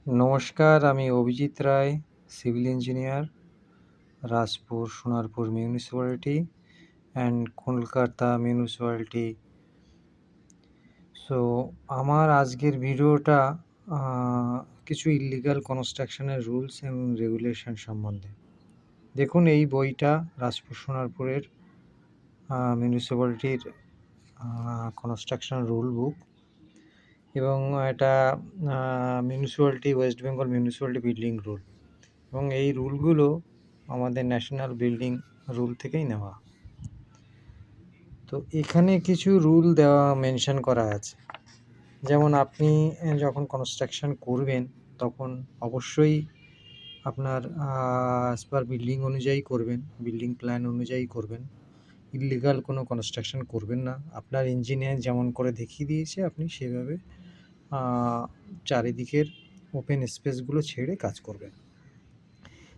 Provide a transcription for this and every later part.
নমস্কার, আমি Abhijit Roy, civil engineer, Rajpur, Sonarpur municipality and Kolkata municipality. So আমার আজকের ভিডিওটা আ কিছু ইল্লিগাল কনস্ট্রাকশনের রুলস এবং রেগুলেশন সম্বন্ধে। দেখুন, এই বইটা রাজপুর সোনারপুরের মিউনিসিপ্যালিটির কনস্ট্রাকশন রুল বুক এবং এটা West Bengal municipality building rule এবং এই রুলগুলো আমাদের ন্যাশনাল বিল্ডিং রুল থেকেই নেওয়া। তো এখানে কিছু রুল মেনশন করা আছে। যেমন আপনি যখন কনস্ট্রাকশন করবেন তখন অবশ্যই আপনার অ্যাজ পার বিল্ডিং অনুযায়ী করবেন, বিল্ডিং প্ল্যান অনুযায়ী করবেন। ইল্লিগাল কোনো কনস্ট্রাকশন করবেন না। আপনার ইঞ্জিনিয়ার যেমন করে দেখিয়ে দিয়েছে আপনি সেভাবে চারিদিকের ওপেন স্পেসগুলো ছেড়ে কাজ করবেন।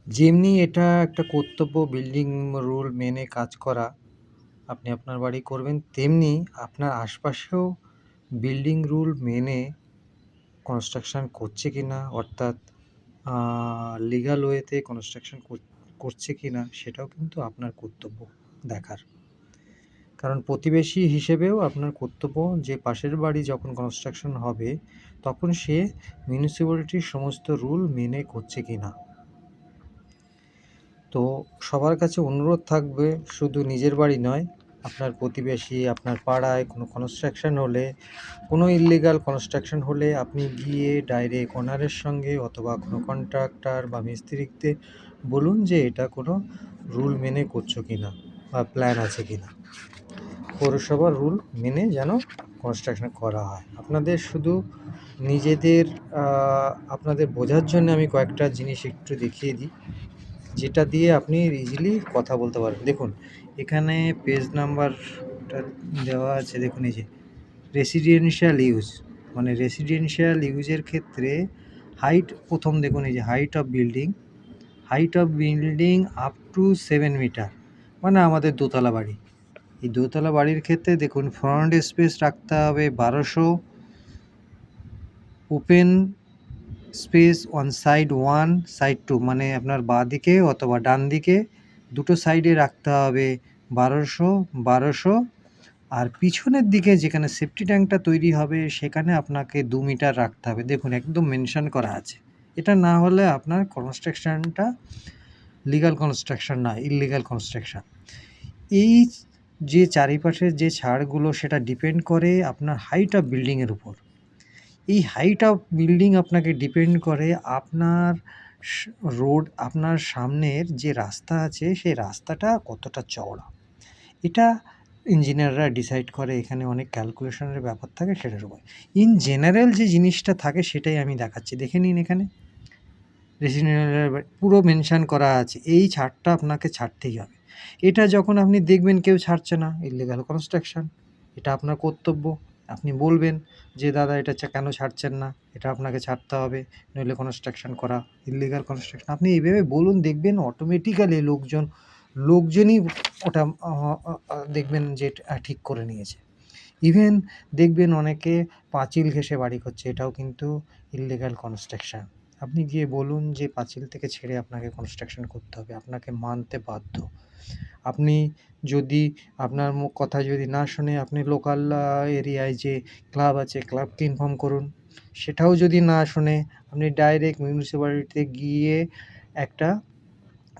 যেমনি এটা একটা কর্তব্য বিল্ডিং রুল মেনে কাজ করা, আপনি আপনার বাড়ি করবেন, তেমনি আপনার আশপাশেও বিল্ডিং রুল মেনে কনস্ট্রাকশন করছে কিনা, অর্থাৎ লিগ্যাল ওয়েতে কনস্ট্রাকশন করছে কিনা সেটাও কিন্তু আপনার কর্তব্য দেখার। কারণ প্রতিবেশী হিসেবেও আপনার কর্তব্য যে পাশের বাড়ি যখন কনস্ট্রাকশন হবে তখন সে মিউনিসিপ্যালিটির সমস্ত রুল মেনে করছে কিনা। তো সবার কাছে অনুরোধ থাকবে, শুধু নিজের বাড়ি নয়, আপনার প্রতিবেশী, আপনার পাড়ায় কোনো কনস্ট্রাকশন হলে, কোনো ইল্লিগাল কনস্ট্রাকশন হলে আপনি গিয়ে ডাইরেক্ট ওনারের সঙ্গে অথবা কোনো কন্ট্রাক্টর বা মিস্ত্রিকে বলুন যে এটা কোনো রুল মেনে করছো কিনা বা প্ল্যান আছে কিনা। পৌরসভার রুল মেনে যেন কনস্ট্রাকশন করা হয়। আপনাদের শুধু নিজেদের আপনাদের বোঝার জন্য আমি কয়েকটা জিনিস একটু দেখিয়ে দিই, যেটা দিয়ে আপনি ইজিলি কথা বলতে পারবেন। দেখুন, এখানে পেজ নাম্বারটা দেওয়া আছে। দেখুন, এই যে রেসিডেন্সিয়াল ইউজ, মানে রেসিডেন্সিয়াল ইউজের ক্ষেত্রে হাইট, প্রথম দেখুন এই যে height of building up to 7 metre, মানে আমাদের দোতলা বাড়ি। এই দোতলা বাড়ির ক্ষেত্রে দেখুন ফ্রন্ট স্পেস রাখতে হবে 1200, open space on side 1, side 2, মানে আপনার বাঁ দিকে অথবা ডান দিকে দুটো সাইডে রাখতে হবে 1200, আর পিছনের দিকে যেখানে সেফটি ট্যাঙ্কটা তৈরি হবে সেখানে আপনাকে 2 মিটার রাখতে হবে। দেখুন, একদম মেনশন করা আছে। এটা না হলে আপনার কনস্ট্রাকশনটা লিগ্যাল কনস্ট্রাকশন না, ইল্লিগাল কনস্ট্রাকশন। এই যে চারিপাশের যে ছাড়গুলো সেটা ডিপেন্ড করে আপনার হাইট অফ বিল্ডিংয়ের উপর। এই হাইট অফ বিল্ডিং আপনাকে ডিপেন্ড করে আপনার রোড, আপনার সামনের যে রাস্তা আছে সেই রাস্তাটা কতটা চওড়া। এটা ইঞ্জিনিয়াররা ডিসাইড করে, এখানে অনেক ক্যালকুলেশনের ব্যাপার থাকে সেটার উপর। ইন জেনারেল যে জিনিসটা থাকে সেটাই আমি দেখাচ্ছি। দেখে নিন, এখানে রেসিডেন্সিয়াল পুরো মেনশন করা আছে, এই ছাড়টা আপনাকে ছাড়তেই হবে। এটা যখন আপনি দেখবেন কেউ ছাড়ছে না, ইল্লিগাল কনস্ট্রাকশন, এটা আপনার কর্তব্য। আপনি বলবেন যে দাদা এটা কেন ছাড়ছেন না, এটা আপনাকে ছাড়তে হবে, নইলে কনস্ট্রাকশন করা ইল্লিগাল কনস্ট্রাকশন। আপনি এইভাবে বলুন, দেখবেন অটোমেটিক্যালি লোকজনই ওটা দেখবেন যে ঠিক করে নিয়েছে। ইভেন দেখবেন অনেকে পাঁচিল ঘেঁষে বাড়ি করছে, এটাও কিন্তু ইল্লিগাল কনস্ট্রাকশন। আপনি গিয়ে বলুন যে পাঁচিল থেকে ছেড়ে আপনাকে কনস্ট্রাকশন করতে হবে, আপনাকে মানতে বাধ্য। আপনি যদি আপনার কথা যদি না শোনে, আপনি লোকাল এরিয়ায় যে ক্লাব আছে ক্লাবকে ইনফর্ম করুন। সেটাও যদি না শোনে, আপনি ডাইরেক্ট মিউনিসিপ্যালিটিতে গিয়ে একটা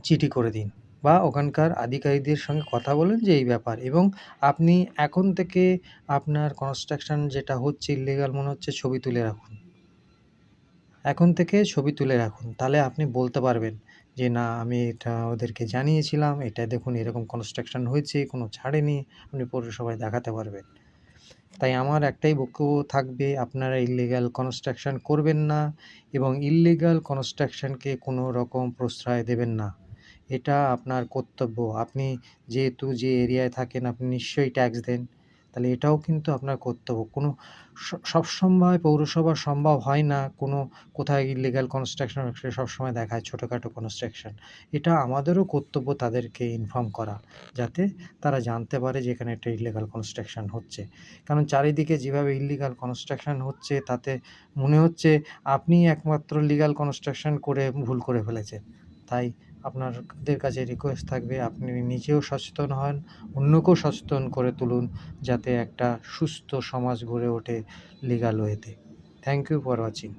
চিঠি করে দিন বা ওখানকার আধিকারিকদের সঙ্গে কথা বলেন যে এই ব্যাপার। এবং আপনি এখন থেকে আপনার কনস্ট্রাকশন যেটা হচ্ছে ইল্লিগাল মনে হচ্ছে, ছবি তুলে রাখুন। এখন থেকে ছবি তুলে রাখুন, তাহলে আপনি বলতে পারবেন যে না, আমি এটা ওদেরকে জানিয়েছিলাম, এটা দেখুন এরকম কনস্ট্রাকশন হয়েছে, কোনো ছাড়েনি। আপনি পৌরসভায় দেখাতে পারবেন। তাই আমার একটাই বক্তব্য থাকবে, আপনারা ইল্লিগাল কনস্ট্রাকশন করবেন না এবং ইল্লিগাল কনস্ট্রাকশনকে কোনো রকম প্রশ্রয় দেবেন না। এটা আপনার কর্তব্য। আপনি যেহেতু যে এরিয়ায় থাকেন আপনি নিশ্চয়ই ট্যাক্স দেন। তাহলে এটাও কিন্তু আপনার কর্তব্য। কোনো সবসময় পৌরসভার সম্ভব হয় না কোনো কোথায় ইল্লিগাল কনস্ট্রাকশন হচ্ছে সবসময় দেখায় ছোটখাটো কনস্ট্রাকশন। এটা আমাদেরও কর্তব্য তাদেরকে ইনফর্ম করা, যাতে তারা জানতে পারে যে এখানে একটা ইল্লিগাল কনস্ট্রাকশন হচ্ছে। কারণ চারিদিকে যেভাবে ইল্লিগাল কনস্ট্রাকশন হচ্ছে তাতে মনে হচ্ছে আপনিই একমাত্র লিগ্যাল কনস্ট্রাকশন করে ভুল করে ফেলেছেন। তাই আপনাদের কাছে রিকোয়েস্ট থাকবে আপনি নিজেও সচেতন হন, অন্যকেও সচেতন করে তুলুন, যাতে একটা সুস্থ সমাজ গড়ে ওঠে লিগ্যাল ওয়েতে। Thank you for watching.